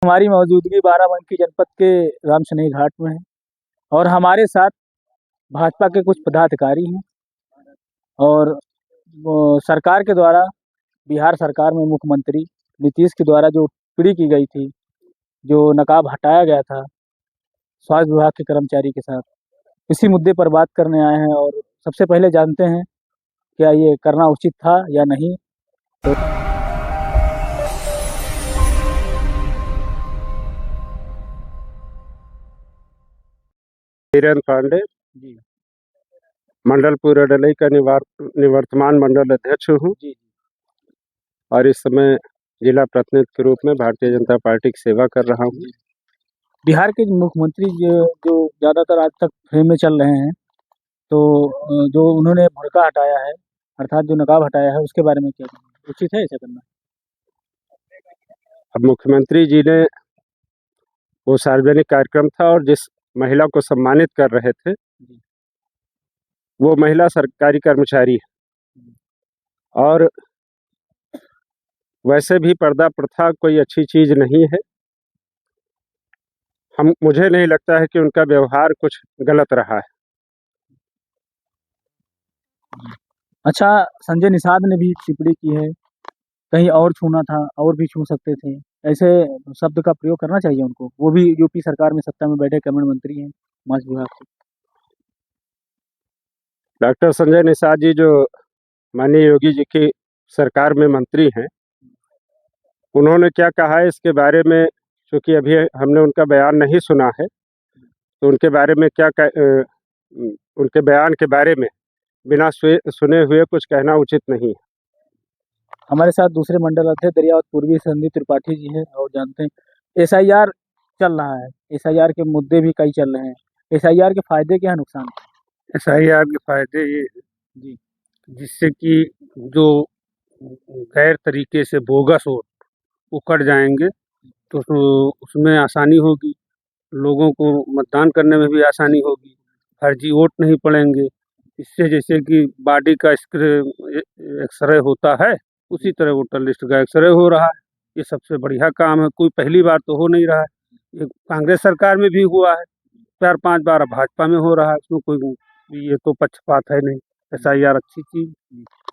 हमारी मौजूदगी बाराबंकी जनपद के रामसनेही घाट में है और हमारे साथ भाजपा के कुछ पदाधिकारी हैं और सरकार के द्वारा, बिहार सरकार में मुख्यमंत्री नीतीश के द्वारा जो टिप्पणी की गई थी, जो नकाब हटाया गया था स्वास्थ्य विभाग के कर्मचारी के साथ, इसी मुद्दे पर बात करने आए हैं। और सबसे पहले जानते हैं क्या ये करना उचित था या नहीं। तो हिरेन पांडे, जी मंडल पूरडलई का निवर्तमान मंडल अध्यक्ष हूँ जी और इस समय जिला प्रतिनिधि के रूप में भारतीय जनता पार्टी की सेवा कर रहा हूँ। बिहार के मुख्यमंत्री जो ज़्यादातर आज तक फ्रेम में चल रहे हैं, तो जो उन्होंने बुर्का हटाया है, अर्थात जो नकाब हटाया है, उसके बारे में क्या कहेंगे? उचित है ऐसा करना? अब मुख्यमंत्री जी ने वो सार्वजनिक कार्यक्रम था और जिस महिला को सम्मानित कर रहे थे वो महिला सरकारी कर्मचारी है और वैसे भी पर्दा प्रथा कोई अच्छी चीज नहीं है। मुझे नहीं लगता है कि उनका व्यवहार कुछ गलत रहा है। अच्छा, संजय निषाद ने भी टिप्पणी की है, कहीं और छूना था, और भी छू सकते थे, ऐसे शब्द का प्रयोग करना चाहिए उनको। वो भी यूपी सरकार में सत्ता में बैठे कैबिनेट मंत्री हैं मास विभाग से। डॉक्टर संजय निषाद जी जो माननीय योगी जी की सरकार में मंत्री हैं, उन्होंने क्या कहा है इसके बारे में, क्योंकि अभी हमने उनका बयान नहीं सुना है, तो उनके बारे में उनके बयान के बारे में बिना सुने हुए कुछ कहना उचित नहीं है। हमारे साथ दूसरे मंडल अध्यक्ष दरियावत पूर्वी संदीप त्रिपाठी जी हैं और जानते हैं एसआईआर चल रहा है, एसआईआर के मुद्दे भी कई चल रहे हैं। एसआईआर के फायदे क्या है, नुकसान? एसआईआर के फायदे ये जी जिससे कि जो गैर तरीके से बोगस वोट वो कट जाएंगे, तो उसमें आसानी होगी, लोगों को मतदान करने में भी आसानी होगी, फर्जी वोट नहीं पड़ेंगे। इससे जैसे कि बॉडी का एक्सरे होता है, उसी तरह वोटर लिस्ट का एक्सरे हो रहा है। ये सबसे बढ़िया काम है, कोई पहली बार तो हो नहीं रहा है। ये कांग्रेस सरकार में भी हुआ है, 4-5 बार भाजपा में हो रहा है, उसमें कोई ये तो पक्षपात है नहीं। एसआईआर अच्छी चीज।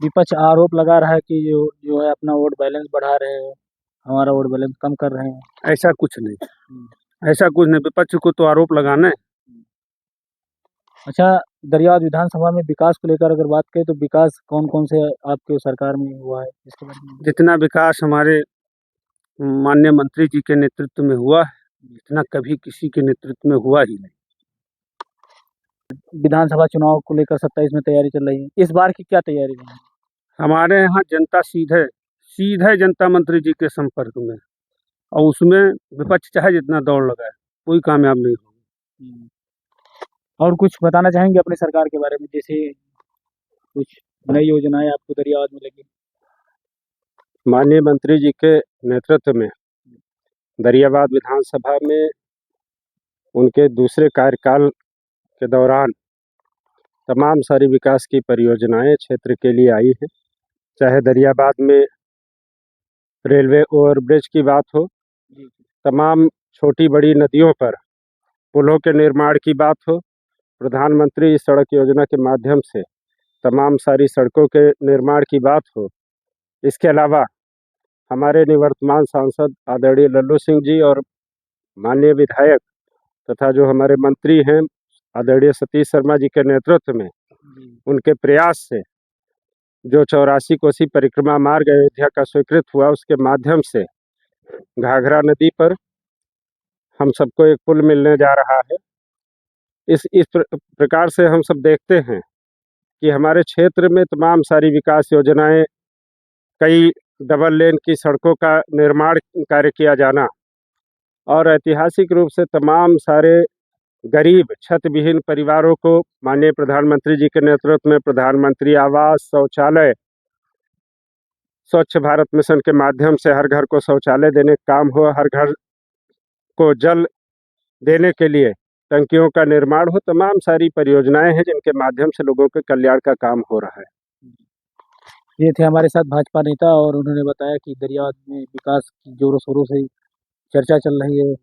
विपक्ष आरोप लगा रहा है कि जो जो है अपना वोट बैलेंस बढ़ा रहे हैं, हमारा वोट बैलेंस कम कर रहे हैं। ऐसा कुछ नहीं, ऐसा कुछ नहीं, विपक्ष को तो आरोप लगाना है। अच्छा, दरियावत विधानसभा में विकास को लेकर अगर बात करें तो विकास कौन कौन से आपके सरकार में हुआ है, इसके बारे में? जितना विकास हमारे माननीय मंत्री जी के नेतृत्व में हुआ है, जितना कभी किसी के नेतृत्व में हुआ ही नहीं। विधानसभा चुनाव को लेकर 27 में तैयारी चल रही है, इस बार की क्या तैयारी है? हमारे यहाँ जनता सीधे सीधे जनता मंत्री जी के संपर्क में, और उसमें विपक्ष चाहे जितना दौड़ लगाए, कोई कामयाब नहीं होगा। और कुछ बताना चाहेंगे अपनी सरकार के बारे में, जैसे कुछ नई योजनाएं आपको दरियावत में लगी? माननीय मंत्री जी के नेतृत्व में दरियाबाद विधानसभा में उनके दूसरे कार्यकाल के दौरान तमाम सारी विकास की परियोजनाएं क्षेत्र के लिए आई हैं। चाहे दरियाबाद में रेलवे ओवरब्रिज की बात हो, तमाम छोटी बड़ी नदियों पर पुलों के निर्माण की बात हो, प्रधानमंत्री सड़क योजना के माध्यम से तमाम सारी सड़कों के निर्माण की बात हो। इसके अलावा हमारे निवर्तमान सांसद आदरणीय लल्लू सिंह जी और माननीय विधायक तथा जो हमारे मंत्री हैं आदरणीय सतीश शर्मा जी के नेतृत्व में, उनके प्रयास से जो 84 कोसी परिक्रमा मार्ग अयोध्या का स्वीकृत हुआ, उसके माध्यम से घाघरा नदी पर हम सबको एक पुल मिलने जा रहा है। इस प्रकार से हम सब देखते हैं कि हमारे क्षेत्र में तमाम सारी विकास योजनाएं, कई डबल लेन की सड़कों का निर्माण कार्य किया जाना और ऐतिहासिक रूप से तमाम सारे गरीब छत विहीन परिवारों को माननीय प्रधानमंत्री जी के नेतृत्व में प्रधानमंत्री आवास, शौचालय, स्वच्छ भारत मिशन के माध्यम से हर घर को शौचालय देने का काम हो, हर घर को जल देने के लिए टंकियों का निर्माण हो, तमाम सारी परियोजनाएं हैं जिनके माध्यम से लोगों के कल्याण का काम हो रहा है। ये थे हमारे साथ भाजपा नेता और उन्होंने बताया कि दरियावत में विकास की जोरों शोरों से चर्चा चल रही है।